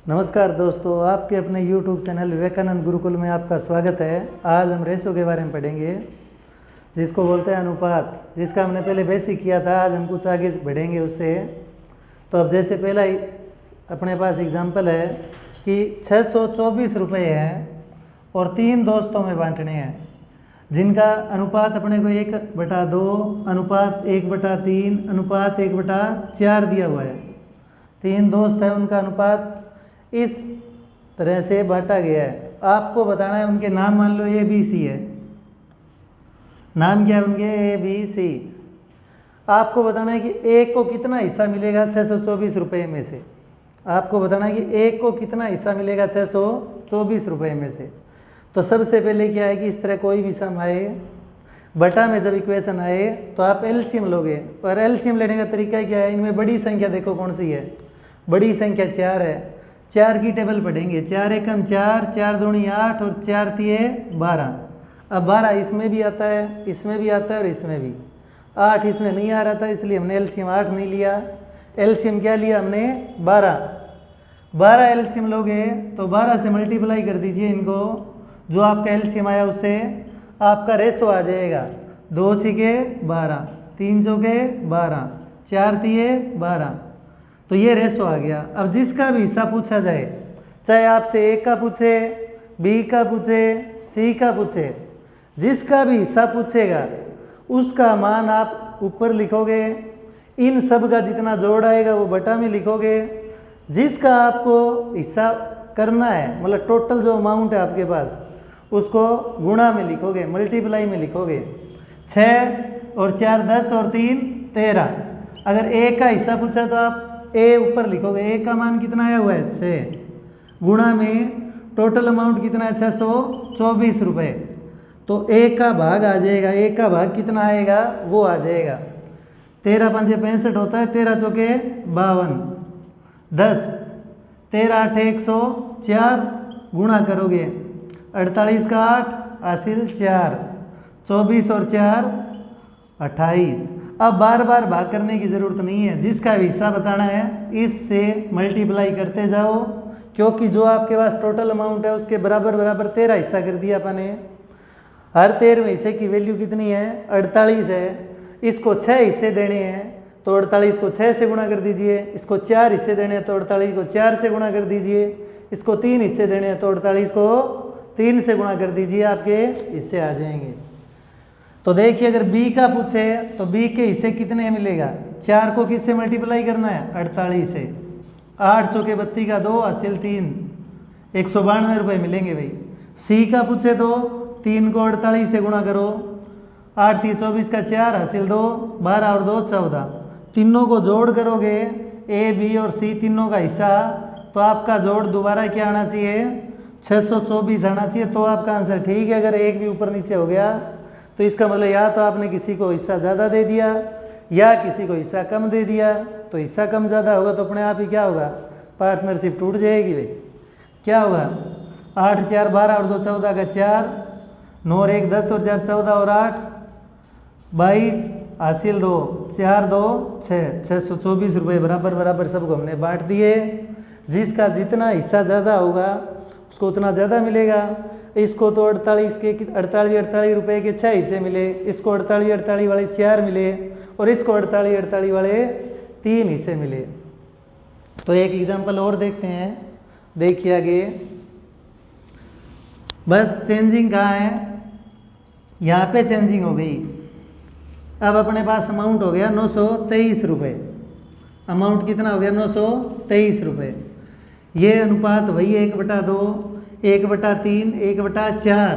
नमस्कार दोस्तों, आपके अपने YouTube चैनल विवेकानंद गुरुकुल में आपका स्वागत है। आज हम रेशो के बारे में पढ़ेंगे, जिसको बोलते हैं अनुपात, जिसका हमने पहले बेसिक किया था। आज हम कुछ आगे बढ़ेंगे उससे। तो अब जैसे पहला ही अपने पास एग्जाम्पल है कि 624 रुपये हैं और 3 दोस्तों में बांटने हैं, जिनका अनुपात अपने को 1/2 अनुपात 1/3 अनुपात 1/4 दिया हुआ है। 3 दोस्त हैं, उनका अनुपात इस तरह से बांटा गया है। आपको बताना है उनके नाम। मान लो ABC है, नाम क्या है उनके? ABC। आपको बताना है कि एक को कितना हिस्सा मिलेगा 624 रुपये में से। आपको बताना है कि एक को कितना हिस्सा मिलेगा 624 रुपये में से। तो सबसे पहले क्या है कि इस तरह कोई भी सम आए, बटा में जब इक्वेशन आए तो आप एलसीएम लोगे। और एलसीएम लेने का तरीका क्या है? इनमें बड़ी संख्या देखो कौन सी है। बड़ी संख्या 4 है। 4 की टेबल पढ़ेंगे। 4 एकम 4, 4 दूनी 8 और 4 तिये 12। अब 12 इसमें भी आता है, इसमें भी आता है और इसमें भी। 8 इसमें नहीं आ रहा था, इसलिए हमने एलसीएम 8 नहीं लिया। एलसीएम क्या लिया हमने? 12 एलसीएम लोगे तो 12 से मल्टीप्लाई कर दीजिए इनको। जो आपका एलसीएम आया उससे आपका रेशो आ जाएगा। 2 छिके 12, 3 चौके 12, 4 तिये 12। तो ये रेशो आ गया। अब जिसका भी हिस्सा पूछा जाए, चाहे आपसे A का पूछे, B का पूछे, C का पूछे, जिसका भी हिस्सा पूछेगा उसका मान आप ऊपर लिखोगे। इन सब का जितना जोड़ आएगा वो बटा में लिखोगे। जिसका आपको हिस्सा करना है, मतलब टोटल जो अमाउंट है आपके पास, उसको गुणा में लिखोगे, मल्टीप्लाई में लिखोगे। 6 और 4 10 और 3 13। अगर A का हिस्सा पूछा तो आप A ऊपर लिखोगे। A का मान कितना आया हुआ है? 6। गुणा में टोटल अमाउंट कितना है? 624 रुपये। तो A का भाग आ जाएगा। A का भाग कितना आएगा वो आ जाएगा। 13 पंजे 65 होता है, 13 चौके 52, 10, 13 8 104। गुणा करोगे 48 का 8 हासिल 4, 24 और 4 28। अब बार बार भाग करने की ज़रूरत नहीं है। जिसका भी हिस्सा बताना है इससे मल्टीप्लाई करते जाओ, क्योंकि जो आपके पास टोटल अमाउंट है उसके बराबर बराबर 13 हिस्सा कर दिया अपन ने। हर 13वें हिस्से की वैल्यू कितनी है? 48 है। इसको 6 हिस्से देने हैं तो 48 को 6 से गुणा कर दीजिए। इसको 4 हिस्से देने हैं तो 48 को 4 से गुणा कर दीजिए। इसको 3 हिस्से देने हैं तो 48 को 3 से गुणा कर दीजिए, आपके हिस्से आ जाएंगे। तो देखिए, अगर B का पूछे तो B के हिस्से कितने मिलेगा? 4 को किससे मल्टीप्लाई करना है? 48 से। 8 चौके 32 का 2 हासिल 3, 192 रुपये मिलेंगे भाई। C का पूछे तो 3 को 48 से गुणा करो। 8 3 24 का 4 हासिल 2, 12 और 2 14। तीनों को जोड़ करोगे, A B और C तीनों का हिस्सा, तो आपका जोड़ दोबारा क्या आना चाहिए? 624 आना चाहिए। तो आपका आंसर ठीक है। अगर एक भी ऊपर नीचे हो गया तो इसका मतलब या तो आपने किसी को हिस्सा ज़्यादा दे दिया या किसी को हिस्सा कम दे दिया। तो हिस्सा कम ज़्यादा होगा तो अपने आप ही क्या होगा? पार्टनरशिप टूट जाएगी भाई। क्या होगा? 8 4 12 और 2 14 का 4, 9 और 1 10 और 4 14 और 8 22 हासिल 2, 4 2 6। 624 रुपये बराबर बराबर सबको हमने बांट दिए। जिसका जितना हिस्सा ज़्यादा होगा उसको उतना ज़्यादा मिलेगा। इसको तो 48 रुपये के 6 हिस्से मिले, इसको 48 वाले 4 मिले और इसको 48 वाले 3 हिस्से मिले। तो एक एग्जांपल और देखते हैं। देखिए आगे, बस चेंजिंग कहाँ है? यहाँ पे चेंजिंग हो गई। अब अपने पास अमाउंट हो गया 923 रुपये। अमाउंट कितना हो गया? 923 रुपये। ये अनुपात वही 1/2, 1/3, 1/4।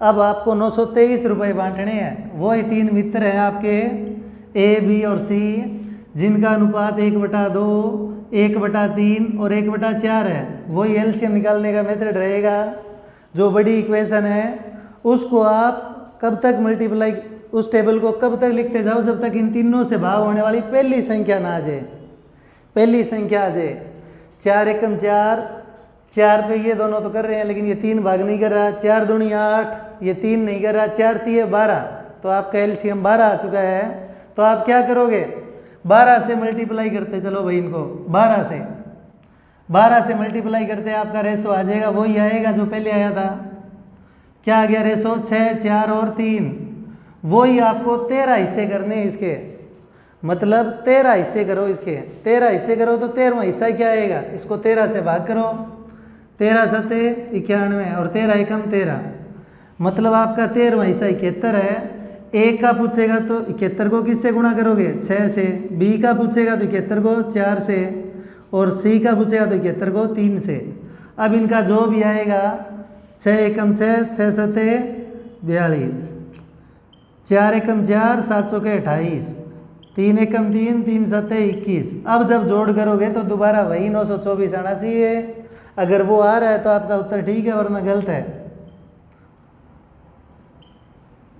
अब आपको 923 रुपये बांटने हैं। वही 3 मित्र हैं आपके A B और C, जिनका अनुपात 1/2, 1/3 और 1/4 है। वही एलसीएम निकालने का मेथड रहेगा। जो बड़ी इक्वेशन है उसको आप कब तक मल्टीप्लाई, उस टेबल को कब तक लिखते जाओ जब तक इन तीनों से भाग होने वाली पहली संख्या ना आ जाए। पहली संख्या आ जाए। 4 एकम 4, 4 पे ये दोनों तो कर रहे हैं लेकिन ये 3 भाग नहीं कर रहा। 4 दूनी 8, ये 3 नहीं कर रहा। 4 तिये 12, तो आपका एलसीएम 12 आ चुका है। तो आप क्या करोगे? 12 से मल्टीप्लाई करते चलो भाई इनको। 12 से 12 से मल्टीप्लाई करते हैं आपका रेशो आ जाएगा, वही आएगा जो पहले आया था। क्या आ गया रेशो? 6, 4 और 3। वही आपको 13 हिस्से करने हैं इसके, मतलब 13 हिस्से करो इसके। 13 हिस्से करो तो 13वां हिस्सा क्या आएगा? इसको 13 से भाग करो। 13 सत्ते 91 और 13 एकम 13, मतलब आपका 13वां हिस्सा 71 है। ए का पूछेगा तो 71 को किससे गुणा करोगे? 6 से। बी का पूछेगा तो 71 को 4 से, और सी का पूछेगा तो 71 को 3 से। अब इनका जो भी आएगा 6 एकम 6, 6 सत्ते 42, 4 एकम 4, 7 चौके 28, 3 एकम 3, 3 सत्ते 21। अब जब जोड़ करोगे तो दोबारा वही 924 आना चाहिए। अगर वो आ रहा है तो आपका उत्तर ठीक है, वरना गलत है।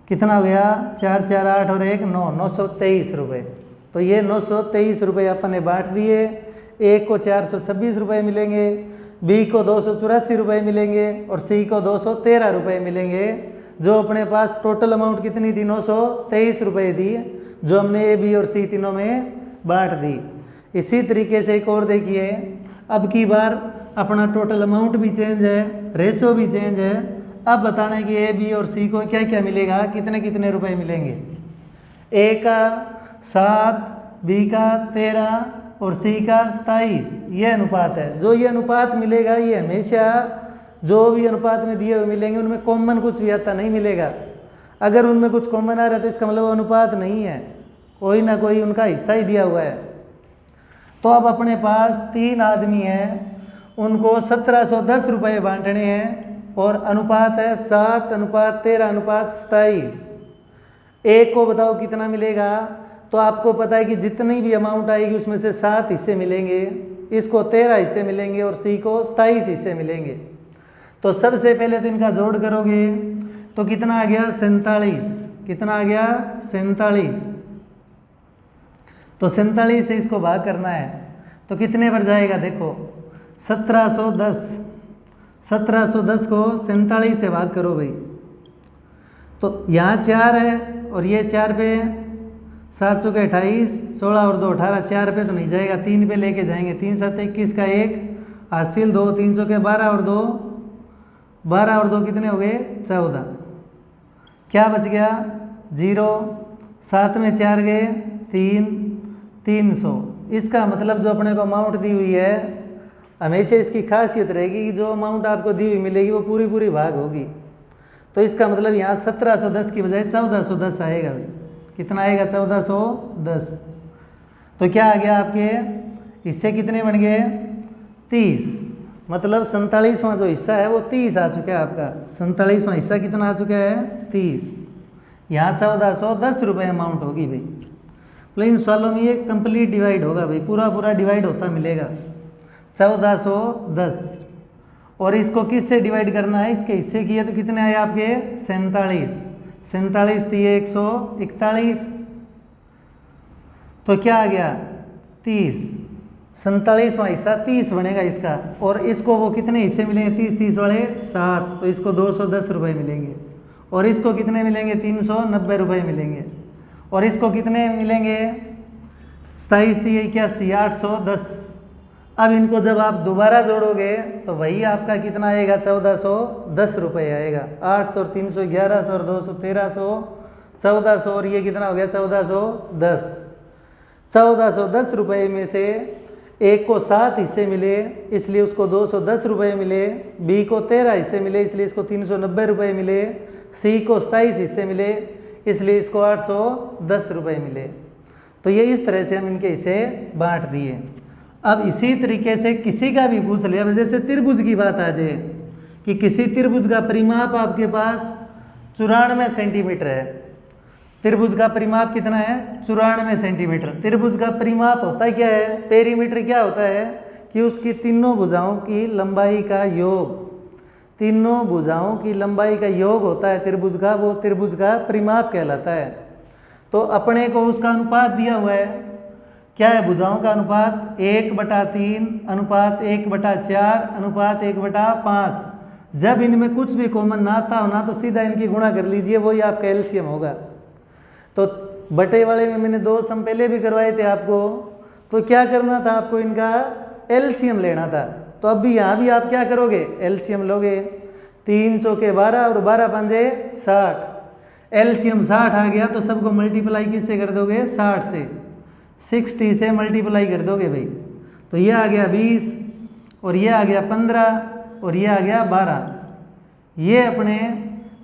कितना हो गया? 4, 4, 8 और 1 9, 923 रुपये। तो ये 923 रुपये अपन ने बांट दिए। ए को 426 रुपये मिलेंगे, बी को 284 रुपये मिलेंगे और सी को 213 रुपये मिलेंगे। जो अपने पास टोटल अमाउंट कितनी थी? 923 रुपये थी, जो हमने ए बी और सी तीनों में बांट दी। इसी तरीके से एक और देखिए, अब की बार अपना टोटल अमाउंट भी चेंज है, रेशो भी चेंज है। अब बताना है कि ए बी और सी को क्या क्या मिलेगा, कितने कितने रुपए मिलेंगे। ए का 7, बी का 13 और सी का 27, ये अनुपात है। जो ये अनुपात मिलेगा ये हमेशा जो भी अनुपात में दिए हुए मिलेंगे उनमें कॉमन कुछ भी आता नहीं मिलेगा। अगर उनमें कुछ कॉमन आ रहा है तो इसका मतलब अनुपात नहीं है, कोई ना कोई उनका हिस्सा ही दिया हुआ है। तो अब अपने पास 3 आदमी हैं, उनको 1710 रुपये बांटने हैं और अनुपात है 7:13:27। एक को बताओ कितना मिलेगा? तो आपको पता है कि जितनी भी अमाउंट आएगी उसमें से 7 हिस्से मिलेंगे, इसको 13 हिस्से मिलेंगे और सी को 27 हिस्से मिलेंगे। तो सबसे पहले तो इनका जोड़ करोगे तो कितना आ गया? 47। कितना आ गया? 47। तो 47 से इसको भाग करना है तो कितने पर जाएगा? देखो 1710, 1710 को 47 से भाग करो भाई। तो यहाँ 4 है और ये 4 पे 7 चौके 28, 16 और 2 18, 4 पे तो नहीं जाएगा, 3 पे लेके जाएंगे। 3 7 21 का 1 हासिल 2, 3 चौके 12 और 2 12 और 2 कितने हो गए? 14। क्या बच गया? 0। 7 में 4 गए 3, 300। इसका मतलब जो अपने को अमाउंट दी हुई है, हमेशा इसकी खासियत रहेगी कि जो अमाउंट आपको दी हुई मिलेगी वो पूरी पूरी भाग होगी। तो इसका मतलब यहाँ 1710 की बजाय 1410 आएगा भाई। कितना आएगा? 1410। तो क्या आ गया आपके हिस्से? कितने बन गए? 30। मतलब 47वां जो हिस्सा है वो 30 आ चुका है आपका। 47वां हिस्सा कितना आ चुका है? 30। यहाँ 1410 रुपये अमाउंट होगी भाई। मतलब इन सवालों में ये कंप्लीट डिवाइड होगा भाई, पूरा पूरा डिवाइड होता मिलेगा। 1410 और इसको किससे डिवाइड करना है? इसके हिस्से किए तो कितने आए आपके? 47। 47 थी 141। तो क्या आ गया? 30। 47वां हिस्सा 30 बनेगा इसका, और इसको वो कितने हिस्से मिलेंगे? 30 30 वाले 7, तो इसको 210 रुपये मिलेंगे। और इसको कितने मिलेंगे? 390 रुपये मिलेंगे। और इसको कितने मिलेंगे? 27 थी 81, 810। अब इनको जब आप दोबारा जोड़ोगे तो वही आपका कितना आएगा? 1410 रुपये आएगा। 800 और 300 1100 और 200 1300 1400 और ये कितना हो गया? 1410। 1410 रुपये में से एक को 7 हिस्से मिले इसलिए उसको 210 रुपये मिले, बी को 13 हिस्से मिले इसलिए इसको 390 रुपये मिले, सी को 27 हिस्से मिले इसलिए इसको 810 रुपये मिले। तो ये इस तरह से हम इनके हिस्से बांट दिए। अब इसी तरीके से किसी का भी पूछ लिया, जैसे त्रिभुज की बात आ जाए कि किसी त्रिभुज का परिमाप आपके पास 94 सेंटीमीटर है। त्रिभुज का परिमाप कितना है? 94 सेंटीमीटर। त्रिभुज का परिमाप होता क्या है? पेरीमीटर क्या होता है कि उसकी तीनों भुजाओं की लंबाई का योग, तीनों भुजाओं की लंबाई का योग होता है त्रिभुज का, वो त्रिभुज का परिमाप कहलाता है। तो अपने को उसका अनुपात दिया हुआ है, क्या है? भुजाओं का अनुपात 1/3 अनुपात 1/4 अनुपात 1/5। जब इनमें कुछ भी कॉमन ना आता हो ना तो सीधा इनकी गुणा कर लीजिए, वही आपका एलसीएम होगा। तो बटे वाले में मैंने 2 सम पहले भी करवाए थे आपको, तो क्या करना था आपको? इनका एलसीएम लेना था। तो अब भी यहाँ भी आप क्या करोगे, एलसीएम लोगे। 3 चौके 12 और 12 पंजे 60। एलसीएम 60 आ गया तो सबको मल्टीप्लाई किससे कर दोगे, 60 से। 60 से मल्टीप्लाई कर दोगे भाई, तो ये आ गया 20 और ये आ गया 15 और ये आ गया 12। ये अपने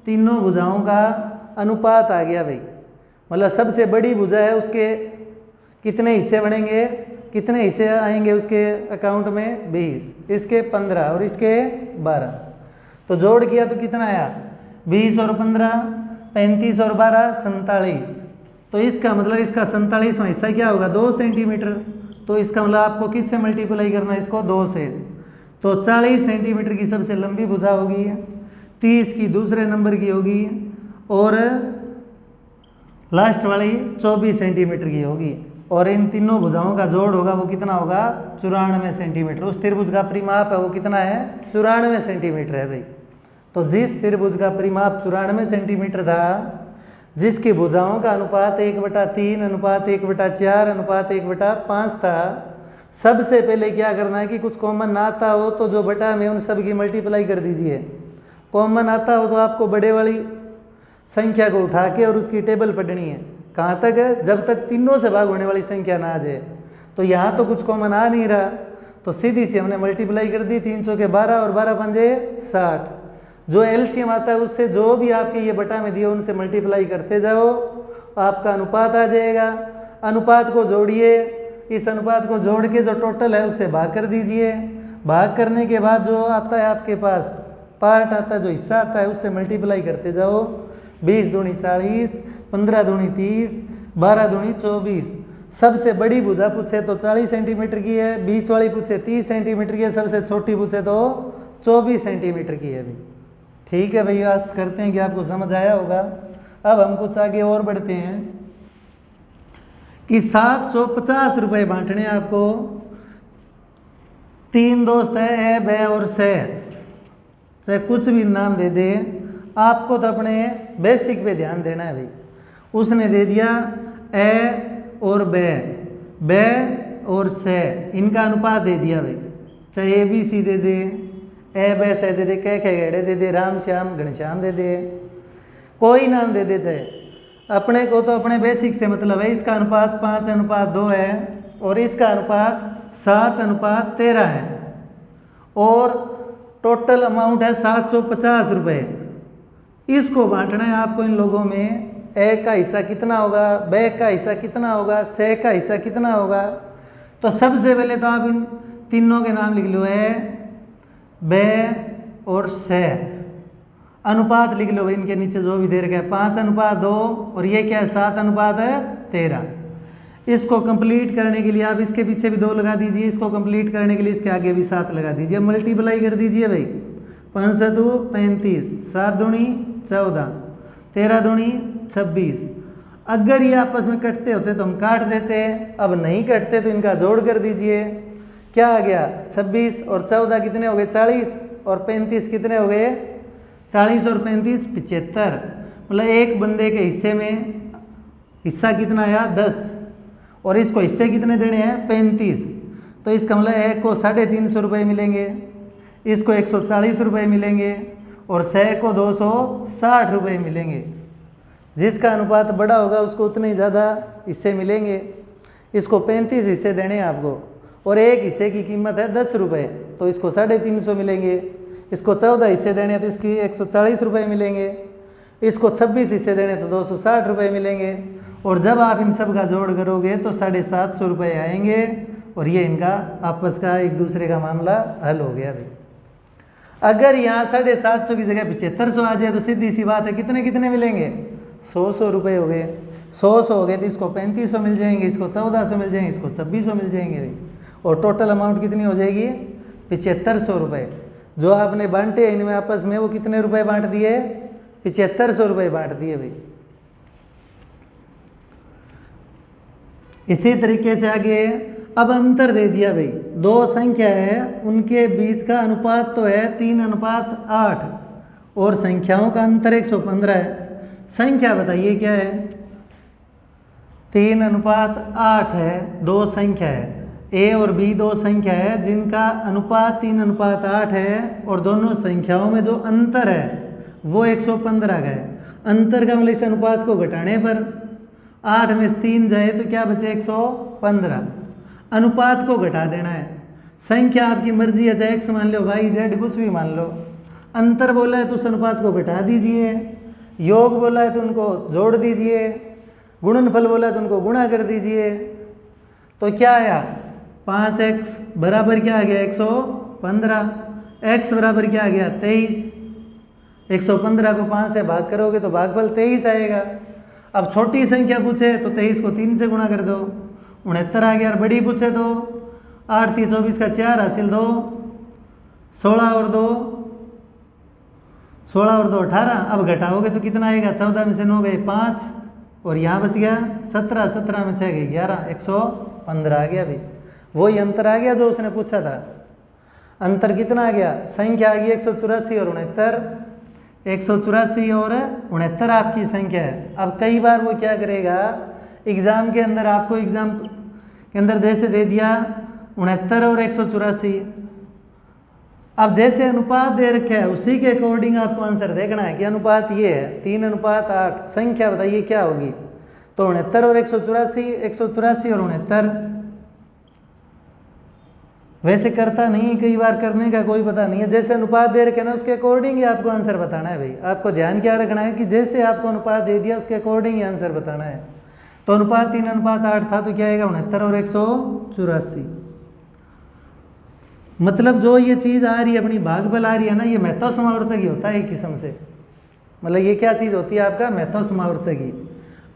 तीनों भुजाओं का अनुपात आ गया भाई। मतलब सबसे बड़ी भुजा है उसके कितने हिस्से बनेंगे, कितने हिस्से आएंगे उसके अकाउंट में, 20, इसके 15 और इसके 12। तो जोड़ किया तो कितना आया, 20 और 15 35 और 12 47। तो इसका मतलब इसका 47वां हिस्सा क्या होगा, 2 सेंटीमीटर। तो इसका मतलब आपको किससे मल्टीप्लाई करना है, इसको 2 से। तो 40 सेंटीमीटर की सबसे लंबी भुजा होगी, 30 की दूसरे नंबर की होगी और लास्ट वाली 24 सेंटीमीटर की होगी। और इन तीनों भुजाओं का जोड़ होगा वो कितना होगा, 94 सेंटीमीटर। उस त्रिभुज का परिमाप है वो कितना है, 94 सेंटीमीटर है भाई। तो जिस त्रिभुज का परिमाप 94 सेंटीमीटर था, जिसकी भुजाओं का अनुपात 1/3 अनुपात 1/4 अनुपात 1/5 था, सबसे पहले क्या करना है कि कुछ कॉमन ना आता हो तो जो बटा में उन सब की मल्टीप्लाई कर दीजिए। कॉमन आता हो तो आपको बड़े वाली संख्या को उठा के और उसकी टेबल पढ़नी है। कहाँ तक है, जब तक तीनों से भाग होने वाली संख्या ना आ जाए। तो यहाँ तो कुछ कॉमन आ नहीं रहा, तो सीधी सी हमने मल्टीप्लाई कर दी, 3 चौके 12 और 12 पंजे 60। जो एलसीएम आता है उससे जो भी आपके ये बटा में दिए उनसे मल्टीप्लाई करते जाओ, आपका अनुपात आ जाएगा। अनुपात को जोड़िए, इस अनुपात को जोड़ के जो टोटल है उससे भाग कर दीजिए। भाग करने के बाद जो आता है आपके पास पार्ट आता है, जो हिस्सा आता है, उससे मल्टीप्लाई करते जाओ। 20 दूनी 40, 15 दूनी 30, 12 दूनी 24। सबसे बड़ी भुजा पूछे तो 40 सेंटीमीटर की है, बीच वाली पूछे 30 सेंटीमीटर की है, सबसे छोटी पूछे तो 24 सेंटीमीटर की है भाई। ठीक है भाई, आस करते हैं कि आपको समझ आया होगा। अब हम कुछ आगे और बढ़ते हैं कि 750 रुपये बांटने आपको। 3 दोस्त है, ए, बे और से, चाहे कुछ भी नाम दे दे, आपको तो अपने बेसिक पे ध्यान देना है भाई। उसने दे दिया ए और बे और से, इनका अनुपात दे दिया भाई। चाहे ए बी सी दे दे, ए बे से दे दे, कह गेड़े दे दे, राम श्याम घनश्याम दे दे, कोई नाम दे दे। चाहे अपने को तो अपने बेसिक से मतलब है। इसका अनुपात 5:2 है और इसका अनुपात 7:13 है और टोटल अमाउंट है 750 रुपये। इसको बांटना है आपको इन लोगों में। ए का हिस्सा कितना होगा, बे का हिस्सा कितना होगा, से का हिस्सा कितना होगा। तो सबसे पहले तो आप इन तीनों के नाम लिख लो, ए, बे और से। अनुपात लिख लो भाई, इनके नीचे जो भी दे रखा है, 5:2 और ये क्या है, 7:13। इसको कंप्लीट करने के लिए आप इसके पीछे भी 2 लगा दीजिए, इसको कंप्लीट करने के लिए इसके आगे भी 7 लगा दीजिए। मल्टीप्लाई कर दीजिए भाई, 5×7 35, 7 दूनी 14, 13 दूनी 26। अगर ये आपस में कटते होते तो हम काट देते, अब नहीं कटते तो इनका जोड़ कर दीजिए। क्या आ गया, 26 और 14 कितने हो गए, 40 और 35 कितने हो गए, 40 और 35 75। मतलब एक बंदे के हिस्से में हिस्सा कितना आया, 10, और इसको हिस्से कितने देने हैं, 35। तो इसका मतलब एक को 350 रुपये मिलेंगे, इसको 140 रुपये मिलेंगे और 100 को 260 रुपये मिलेंगे। जिसका अनुपात बड़ा होगा उसको उतने ज़्यादा हिस्से मिलेंगे। इसको 35 हिस्से देने हैं आपको और एक हिस्से की कीमत है 10 रुपये, तो इसको 350 मिलेंगे। इसको 14 हिस्से देने हैं तो इसकी 140 रुपये मिलेंगे। इसको 26 हिस्से देने तो 260 रुपये मिलेंगे। और जब आप इन सब का जोड़ करोगे तो 750 रुपये आएंगे और ये इनका आपस का एक दूसरे का मामला हल हो गया भाई। अगर यहाँ 750 की जगह 7500 आ जाए तो सीधी सी बात है, कितने कितने मिलेंगे, 100 रुपये हो गए। 100 हो गए तो इसको 3500 मिल जाएंगे, इसको 1400 मिल जाएंगे, इसको 2600 मिल जाएंगे भाई। और टोटल अमाउंट कितनी हो जाएगी, 7500 रुपये। जो आपने बांटे इनमें आपस में वो कितने रुपए बांट दिए, 7500 रुपये बांट दिए भाई। इसी तरीके से आगे अब अंतर दे दिया भाई, 2 संख्या है उनके बीच का अनुपात तो है 3:8 और संख्याओं का अंतर 115 है। संख्या बताइए क्या है, 3:8 है, 2 संख्या है। ए और बी दो संख्या है जिनका अनुपात 3:8 है और दोनों संख्याओं में जो अंतर है वो 115 का है। अंतर का मतलब इस अनुपात को घटाने पर 8 में से 3 जाए तो क्या बचे 115। अनुपात को घटा देना है। संख्या आपकी मर्जी है, चाहे एक्स मान लो, वाई जेड कुछ भी मान लो। अंतर बोला है तो उस अनुपात को घटा दीजिए, योग बोला है तो उनको जोड़ दीजिए, गुणनफल बोला है तो उनको गुणा कर दीजिए। तो क्या आया 5x बराबर क्या आ गया 115, x बराबर क्या आ गया 23। 115 को 5 से भाग करोगे तो भागफल 23 आएगा। अब छोटी संख्या पूछे तो 23 को 3 से गुणा कर दो, 69 आ गया। और बड़ी पूछे तो 8 3 24 का 4 हासिल 2, 16 और 2 18। अब घटाओगे तो कितना आएगा, 14 में से 9 गए 5 और यहाँ बच गया 17, 17 में 6 गए 11, 115 आ गया भाई। वही अंतर आ गया जो उसने पूछा था। अंतर कितना आ गया, संख्या आ गई 184 और 69। 184 और 69 आपकी संख्या है। अब कई बार वो क्या करेगा, एग्ज़ाम के अंदर आपको एग्ज़ाम के अंदर जैसे दे दिया 69 और 184, अब जैसे अनुपात दे रखे है उसी के अकॉर्डिंग आपको आंसर देखना है कि अनुपात ये है 3:8, संख्या बताइए क्या होगी। तो 69 और 184, 184 और 69। वैसे करता नहीं, कई बार करने का कोई पता नहीं है। जैसे अनुपात दे रखे ना उसके अकॉर्डिंग ही आपको आंसर बताना है भाई। आपको ध्यान क्या रखना है कि जैसे आपको अनुपात दे दिया उसके अकॉर्डिंग ही आंसर बताना है। तो अनुपात 3:8 था तो क्या आएगा 69 और 184। मतलब जो ये चीज़ आ रही है अपनी भागफल आ रही है ना, ये महत्व समावर्तक ही होता है एक किस्म से। मतलब ये क्या चीज़ होती है आपका महत्व समावर्तक ही।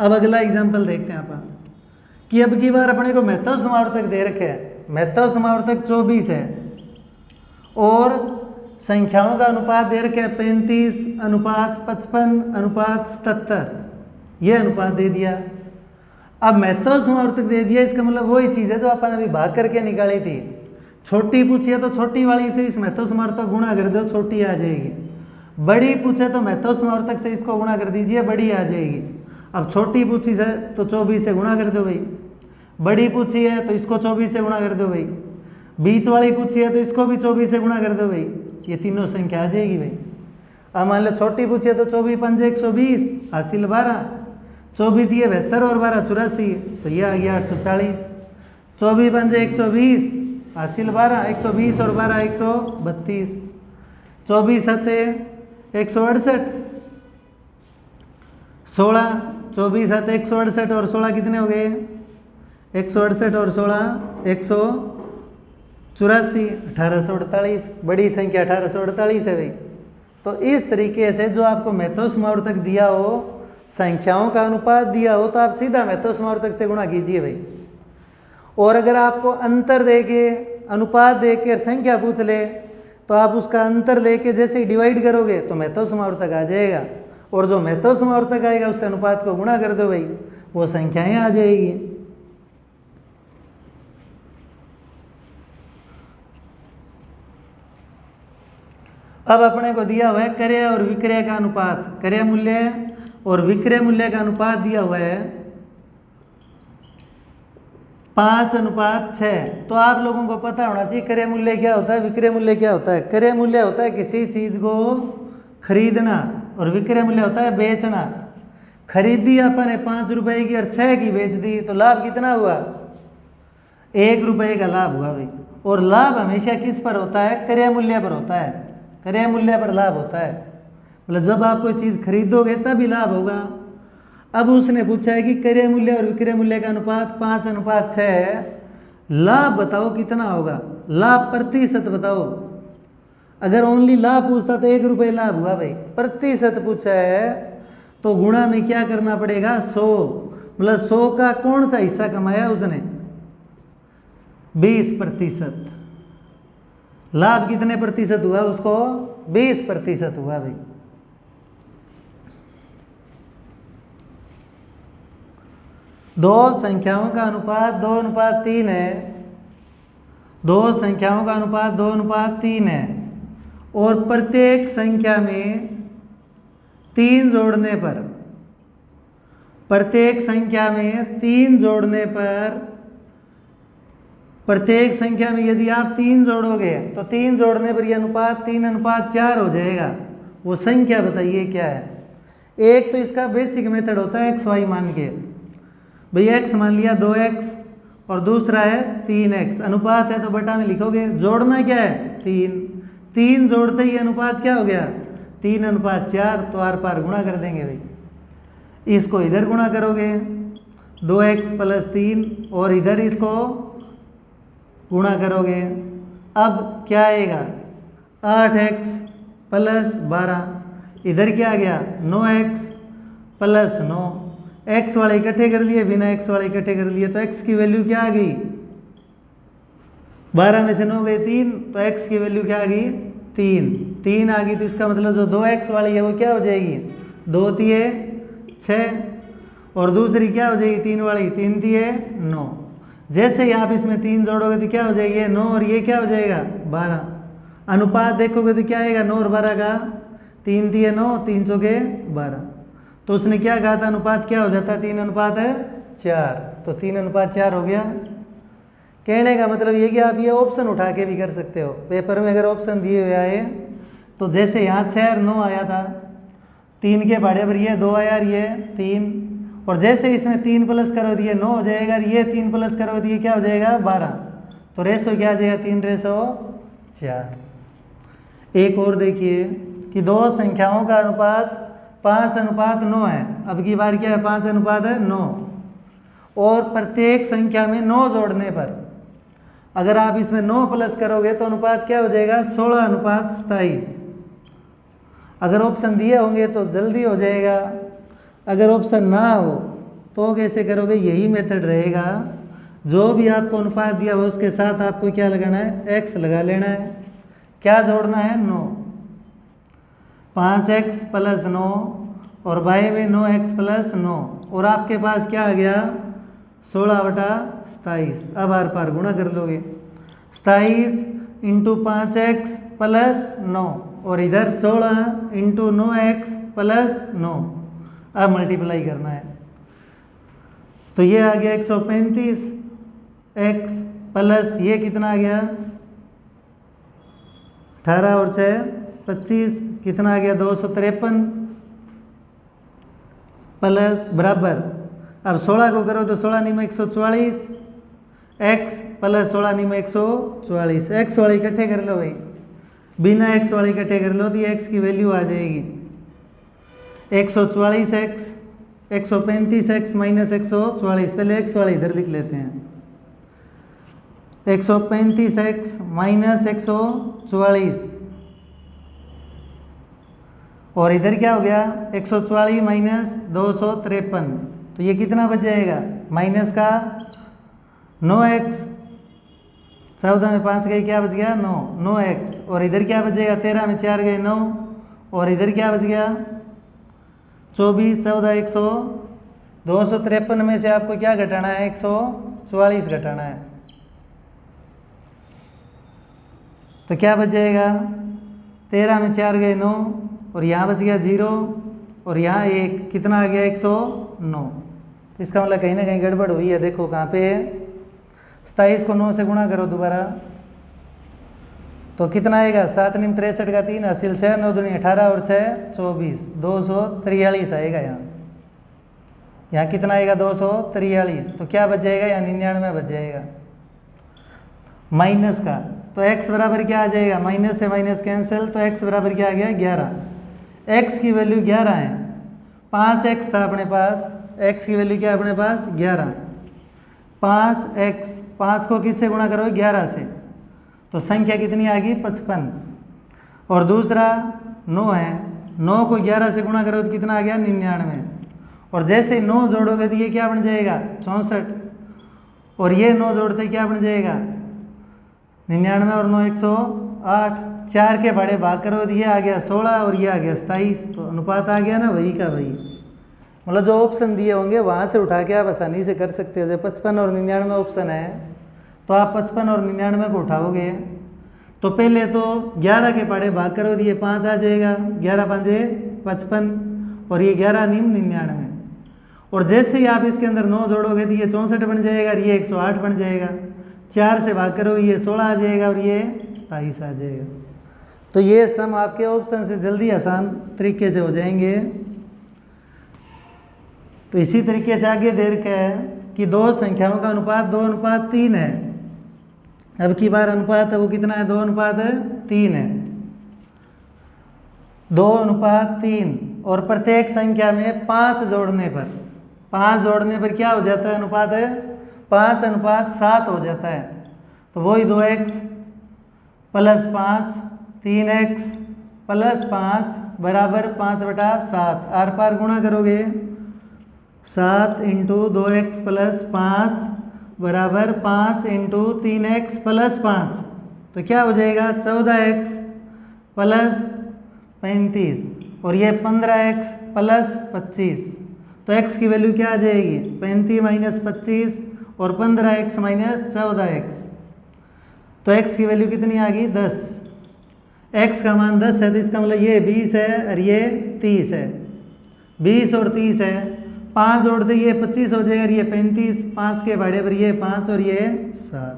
अब अगला एग्जाम्पल देखते हैं आप कि अब की बार अपने को महत्व समावर्तक दे रखे है। महत्व समावर्तक 24 है और संख्याओं का अनुपात दे रखे है 35:55:77, ये अनुपात दे दिया। अब महत्व समावर्तक दे दिया, इसका मतलब वही चीज़ है जो अपन अभी भाग करके निकाली थी। छोटी पूछिए तो छोटी वाली से इस महत्व समावर्तक गुणा कर दो, छोटी आ जाएगी। बड़ी पूछे तो महत्व समावर्तक से इसको गुणा कर दीजिए, बड़ी आ जाएगी। अब छोटी पूछी से तो 24 से गुणा कर दो भाई, बड़ी पूछी है तो इसको 24 से गुणा कर दो भाई, बीच वाली पूछी है तो इसको भी 24 से गुणा कर दो भाई, ये तीनों संख्या आ जाएगी भाई। अब मान लो छोटी पूछी है तो 24 पंजे 120 हासिल 12, 24 दिए 72 और 12 84, तो ये आ गया 840। 24 पंजे 120 हासिल 12, 120 और 12 132, 24 सते 168, 16, 24 सते 168 और 16 कितने हो गए 168 और 16 184, 1848। बड़ी संख्या 1848 है भाई। तो इस तरीके से जो आपको महत्व समावर्तक दिया हो, संख्याओं का अनुपात दिया हो, तो आप सीधा महत्व समावर्तक से गुणा कीजिए भाई। और अगर आपको अंतर देके अनुपात देके संख्या पूछ ले तो आप उसका अंतर लेके जैसे ही डिवाइड करोगे तो महत्व समावर्तक आ जाएगा, और जो महत्व समावर्तक आएगा उससे अनुपात को गुणा कर दो भाई, वो संख्याएं आ जाएगी। अब अपने को दिया हुआ है क्रय और विक्रय का अनुपात, क्रय मूल्य और विक्रय मूल्य का अनुपात दिया हुआ है 5:6। तो आप लोगों को पता होना चाहिए क्रय मूल्य क्या होता है, विक्रय मूल्य क्या होता है। क्रय मूल्य होता है किसी चीज़ को खरीदना और विक्रय मूल्य होता है बेचना। खरीदी अपन ने 5 रुपए की और 6 की बेच दी तो लाभ कितना हुआ, 1 रुपये का लाभ हुआ भाई। और लाभ हमेशा किस पर होता है, क्रय मूल्य पर होता है। क्रय मूल्य पर लाभ होता है, मतलब जब आप कोई चीज़ खरीदोगे तभी लाभ होगा। अब उसने पूछा है कि क्रय मूल्य और विक्रय मूल्य का अनुपात 5:6 है, लाभ बताओ कितना होगा, लाभ प्रतिशत बताओ। अगर ओनली लाभ पूछता तो 1 रुपये लाभ हुआ भाई, प्रतिशत पूछा है तो गुणा में क्या करना पड़ेगा 100, मतलब 100 का कौन सा हिस्सा कमाया उसने 20%। लाभ कितने प्रतिशत हुआ उसको 20% हुआ भाई। दो संख्याओं का अनुपात 2:3 है, दो संख्याओं का अनुपात 2:3 है और प्रत्येक संख्या में 3 जोड़ने पर, प्रत्येक संख्या में 3 जोड़ने पर प्रत्येक संख्या में यदि आप 3 जोड़ोगे तो 3 जोड़ने पर यह अनुपात 3:4 हो जाएगा। वो संख्या बताइए क्या है। एक तो इसका बेसिक मेथड होता है एक्स वाई मान के, भाई एक्स मान लिया 2x और दूसरा है 3x, अनुपात है तो बटा में लिखोगे। जोड़ना क्या है 3 जोड़ते ही अनुपात क्या हो गया 3:4, तो आर पार गुणा कर देंगे भाई। इसको इधर गुणा करोगे 2x + 3 और इधर इसको गुणा करोगे। अब क्या आएगा 8x + 12, इधर क्या आ गया 9x + 9। x वाले इकट्ठे कर लिए, बिना x वाले इकट्ठे कर लिए, तो x की वैल्यू क्या आ गई 12 में से 9 गए 3, तो x की वैल्यू क्या आ गई 3 आ गई। तो इसका मतलब जो 2x वाली है वो क्या हो जाएगी 2 × 6 और दूसरी क्या हो जाएगी 3 वाली 3 × 9। जैसे ही आप इसमें 3 जोड़ोगे तो क्या हो जाएगी ये 9 और ये क्या हो जाएगा 12। अनुपात देखोगे तो क्या आएगा 9 और 12 का 3 × 9 3 × 12। तो उसने क्या कहा था अनुपात क्या हो जाता है 3:4, तो 3:4 हो गया। कहने का मतलब ये कि आप ये ऑप्शन उठा के भी कर सकते हो। पेपर में अगर ऑप्शन दिए हुए आए तो जैसे यहाँ 6 और 9 आया था, 3 के भाड़े पर ये 2 आया और ये 3, और जैसे इसमें 3 प्लस करो तो ये 9 हो जाएगा और ये 3 प्लस करो तो ये क्या हो जाएगा 12। तो रेशो क्या आ जाएगा 3:4। एक और देखिए कि दो संख्याओं का अनुपात 5:9 है। अब की बार क्या है 5:9 और प्रत्येक संख्या में 9 जोड़ने पर अगर आप इसमें 9 प्लस करोगे तो अनुपात क्या हो जाएगा 16:27। अगर ऑप्शन दिए होंगे तो जल्दी हो जाएगा, अगर ऑप्शन ना हो तो कैसे करोगे, यही मेथड रहेगा। जो भी आपको अनुपात दिया हो उसके साथ आपको क्या लगाना है x लगा लेना है। क्या जोड़ना है 9, 5x + 9 और बाई में 9x + 9 और आपके पास क्या आ गया 16/27। अब आर पार गुणा कर लोगे 27 × 5x + 9 और इधर 16 × 9x + 9। अब मल्टीप्लाई करना है तो ये आ गया 135x प्लस ये कितना आ गया 18 और 6 25, कितना आ गया 253 प्लस बराबर। अब 16 को करो तो 16 × 144 x प्लस 16 × 144। x वाले इकट्ठे कर लो भाई, बिना x वाले इकट्ठे कर लो तो ये x की वैल्यू आ जाएगी 144x 135x - 144। पहले x वाले इधर लिख लेते हैं 135x - 144 और इधर क्या हो गया 144 - 253। तो ये कितना बच जाएगा माइनस का 9x, 14 में 5 गए क्या बच गया 9x और इधर क्या बचेगा 13 में 4 गए 9 और इधर क्या बच गया 24 14 100। 253 में से आपको क्या घटाना है 144 घटाना है, तो क्या बच जाएगा 13 में 4 गए 9 और यहाँ बच गया 0 और यहाँ 1, कितना आ गया 109। तो इसका मतलब कहीं ना कहीं गड़बड़ हुई है। देखो कहाँ पे है 27 को 9 से गुणा करो दोबारा तो कितना आएगा 7 × 63 का 3 हासिल 6 9 दूनी 18 और 6 24 243 आएगा। यहाँ कितना आएगा 243, तो क्या बच जाएगा यहाँ 99 बच जाएगा माइनस का। तो x बराबर क्या आ जाएगा, माइनस से माइनस कैंसिल, तो x बराबर क्या आ गया 11। x की वैल्यू 11 है, 5x था अपने पास, x की वैल्यू क्या अपने पास 11। 5x 5 को किससे गुणा करोगे 11 से, तो संख्या कितनी आ गई 55। और दूसरा 9 है, 9 को 11 से गुणा करो तो कितना आ गया 99 और जैसे 9 जोड़ोगे तो ये क्या बन जाएगा 64 और ये 9 जोड़ते क्या बन जाएगा 99 और 9 108। 4 के भाड़े भाग करो तो ये आ गया 16 और ये आ गया 27। तो अनुपात आ गया ना वही का वही। मतलब जो ऑप्शन दिए होंगे वहाँ से उठा के आप आसानी से कर सकते हो। जब 55 और 99 ऑप्शन है तो आप 55 और 99 को उठाओगे तो पहले तो 11 के भाड़े भाग करो तो ये 5 आ जाएगा, 11 5 55 और ये 11 निम 99। और जैसे ही आप इसके अंदर 9 जोड़ोगे तो ये 64 बन जाएगा और ये 108 बन जाएगा। 4 से भाग करोगे ये 16 आ जाएगा और ये 27 आ जाएगा। तो ये सम आपके ऑप्शन से जल्दी आसान तरीके से हो जाएंगे। तो इसी तरीके से आगे दे रखा है कि दो संख्याओं का अनुपात 2:3 है। अब की बार अनुपात है वो कितना है, 2:3 है। 2:3 और प्रत्येक संख्या में 5 जोड़ने पर क्या हो जाता है अनुपात है 5:7 हो जाता है। तो वही 2x + 5 3x + 5 बराबर 5/7। आर पार गुणा करोगे 7 × 2x + 5 बराबर 5 × 3x + 5। तो क्या हो जाएगा 14x + 35 और ये 15x + 25। तो x की वैल्यू क्या आ जाएगी 35 - 25 और 15x - 14x। तो x की वैल्यू कितनी आ गई 10। x का मान 10 है तो इसका मतलब ये 20 है और ये 30 है। 20 और 30 है, 5 जोड़ दे ये 25 हो जाएगा और ये 35। 5 के भाड़े पर ये 5 और ये 7।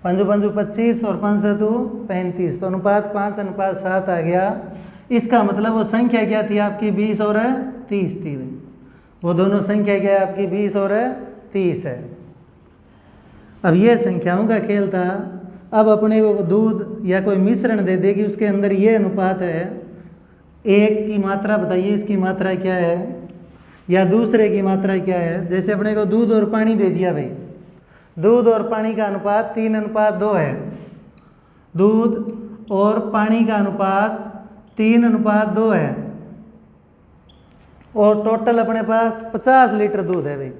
5 × 5 = 25 और 5 × 2 = 35। तो अनुपात 5:7 आ गया। इसका मतलब वो संख्या क्या थी आपकी 20 और 30 थी भाई। वो दोनों संख्या क्या है आपकी 20 और 30 है। अब ये संख्याओं का खेल था। अब अपने को दूध या कोई मिश्रण दे दे कि उसके अंदर ये अनुपात है, एक की मात्रा बताइए इसकी मात्रा क्या है या दूसरे की मात्रा क्या है। जैसे अपने को दूध और पानी दे दिया भाई, दूध और पानी का अनुपात 3:2 है। दूध और पानी का अनुपात 3:2 है और टोटल अपने पास 50 लीटर दूध है भाई।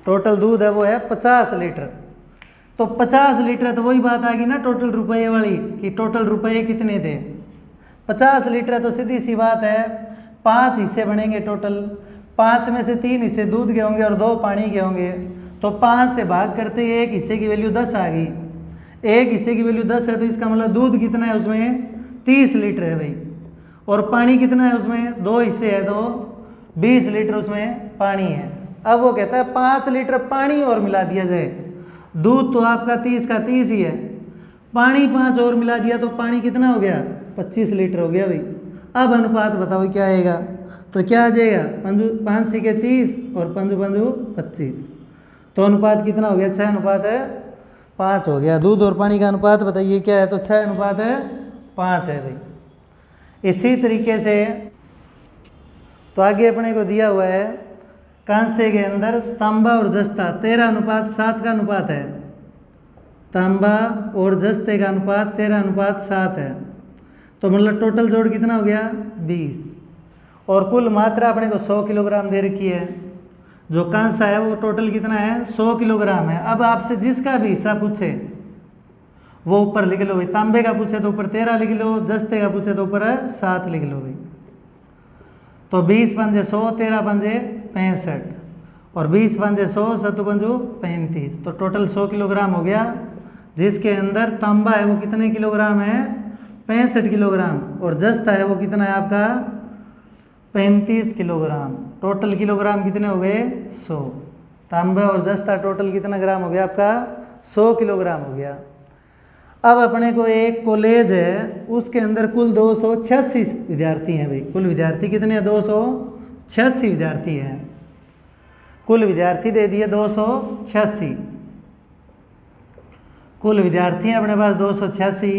टोटल दूध है वो है 50 लीटर। तो 50 लीटर तो वही बात आ गई ना टोटल रुपये वाली कि टोटल रुपये कितने थे। 50 लीटर तो सीधी सी बात है 5 हिस्से बनेंगे टोटल। 5 में से 3 हिस्से दूध के होंगे और 2 पानी के होंगे। तो 5 से भाग करते ही एक हिस्से की वैल्यू 10 आ गई। एक हिस्से की वैल्यू 10 है तो इसका मतलब दूध कितना है उसमें 30 लीटर है भाई। और पानी कितना है उसमें 2 हिस्से है तो 20 लीटर उसमें पानी है। अब वो कहता है 5 लीटर पानी और मिला दिया जाए। दूध तो आपका 30 का 30 ही है, पानी 5 और मिला दिया तो पानी कितना हो गया 25 लीटर हो गया भाई। अब अनुपात बताओ क्या आएगा। तो क्या आ जाएगा 5 × 6 = 30 और 5 × 5 = 25। तो अनुपात कितना हो गया 6:5 हो गया। दूध और पानी का अनुपात बताइए क्या है, तो 6:5 है भाई। इसी तरीके से तो आगे अपने को दिया हुआ है कांसे के अंदर तांबा और जस्ता 13:7 का अनुपात है। तांबा और जस्ते का अनुपात 13:7 है। तो मतलब टोटल जोड़ कितना हो गया 20 और कुल मात्रा अपने को 100 किलोग्राम दे रखी है। जो कांसा है वो टोटल कितना है 100 किलोग्राम है। अब आपसे जिसका भी हिस्सा पूछे वो ऊपर लिख लो भाई। तांबे का पूछे तो ऊपर 13 लिख लो, जस्ते का पूछे तो ऊपर 7 लिख लो भाई। तो 20 × 5 = 100, 13 × 5 = 65 और 20 × 5 = 100, 7 × 5 = 35। तो टोटल 100 किलोग्राम हो गया। जिसके अंदर तांबा है वो कितने किलोग्राम है 65 किलोग्राम और जस्ता है वो कितना है आपका 35 किलोग्राम। टोटल किलोग्राम कितने हो गए 100। तांबा और जस्ता टोटल कितना ग्राम हो गया आपका 100 किलोग्राम हो गया। अब अपने को एक कॉलेज है उसके अंदर कुल 286 विद्यार्थी हैं भाई। कुल विद्यार्थी कितने हैं 286 विद्यार्थी हैं। कुल विद्यार्थी दे दिए 286। कुल विद्यार्थी हैं अपने पास 286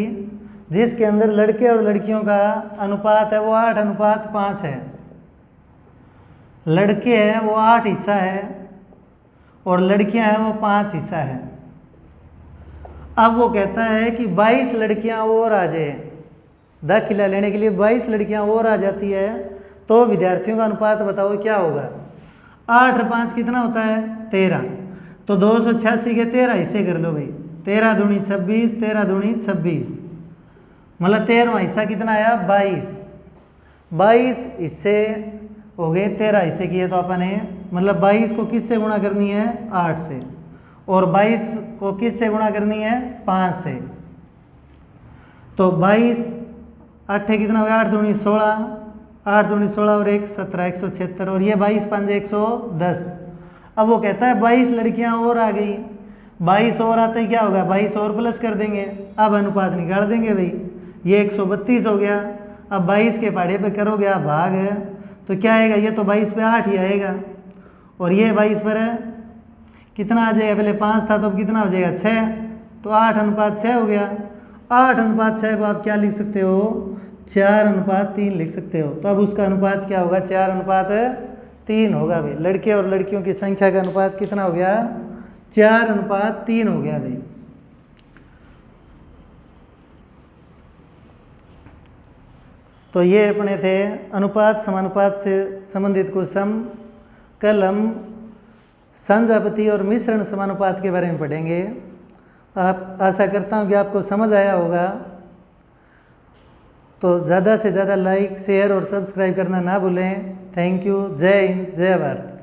जिसके अंदर लड़के और लड़कियों का अनुपात है वो 8:5 है। लड़के हैं वो 8 हिस्सा है और लड़कियां हैं वो 5 हिस्सा है। अब वो कहता है कि 22 लड़कियां और आ जाए, दाखिला लेने के लिए 22 लड़कियां और आ जाती है तो विद्यार्थियों का अनुपात बताओ क्या होगा। 8 और 5 कितना होता है 13। तो 286 के 13 हिस्से कर लो भाई। 13 दूनी 26, 13 दूनी 26 मतलब 13वां हिस्सा कितना आया 22। 22 हिस्से हो गए 13 हिस्से किए तो अपन ने मतलब 22 को किससे गुणा करनी है 8 से और 22 को किससे गुणा करनी है 5 से। तो 22 8 कितना हो गया 8 दूनी 16, 8 दूनी 16 और 1 17 176 और ये 22 × 5 = 110। अब वो कहता है 22 लड़कियां और आ गई। 22 और आते ही क्या होगा, 22 और प्लस कर देंगे। अब अनुपात निकाल देंगे भाई, ये 132 हो गया। अब 22 के पहाड़े पे करोगे आप भाग, तो क्या आएगा, ये तो 22 पे 8 ही आएगा, और ये 22 पर कितना आ जाएगा, पहले 5 था तो अब कितना हो जाएगा 6, तो 8:6 हो गया। 8:6 को आप क्या लिख सकते हो, 4:3 लिख सकते हो। तो अब उसका अनुपात क्या होगा, 4:3 होगा भाई। लड़के और लड़कियों की संख्या का अनुपात कितना हो गया, 4:3 हो गया भाई। तो ये अपने थे अनुपात समानुपात से संबंधित कुछ सम। कल हम संजापति और मिश्रण समानुपात के बारे में पढ़ेंगे। आप आशा करता हूँ कि आपको समझ आया होगा। तो ज़्यादा से ज़्यादा लाइक शेयर और सब्सक्राइब करना ना भूलें। Thank you. जय हिंद, जय भारत।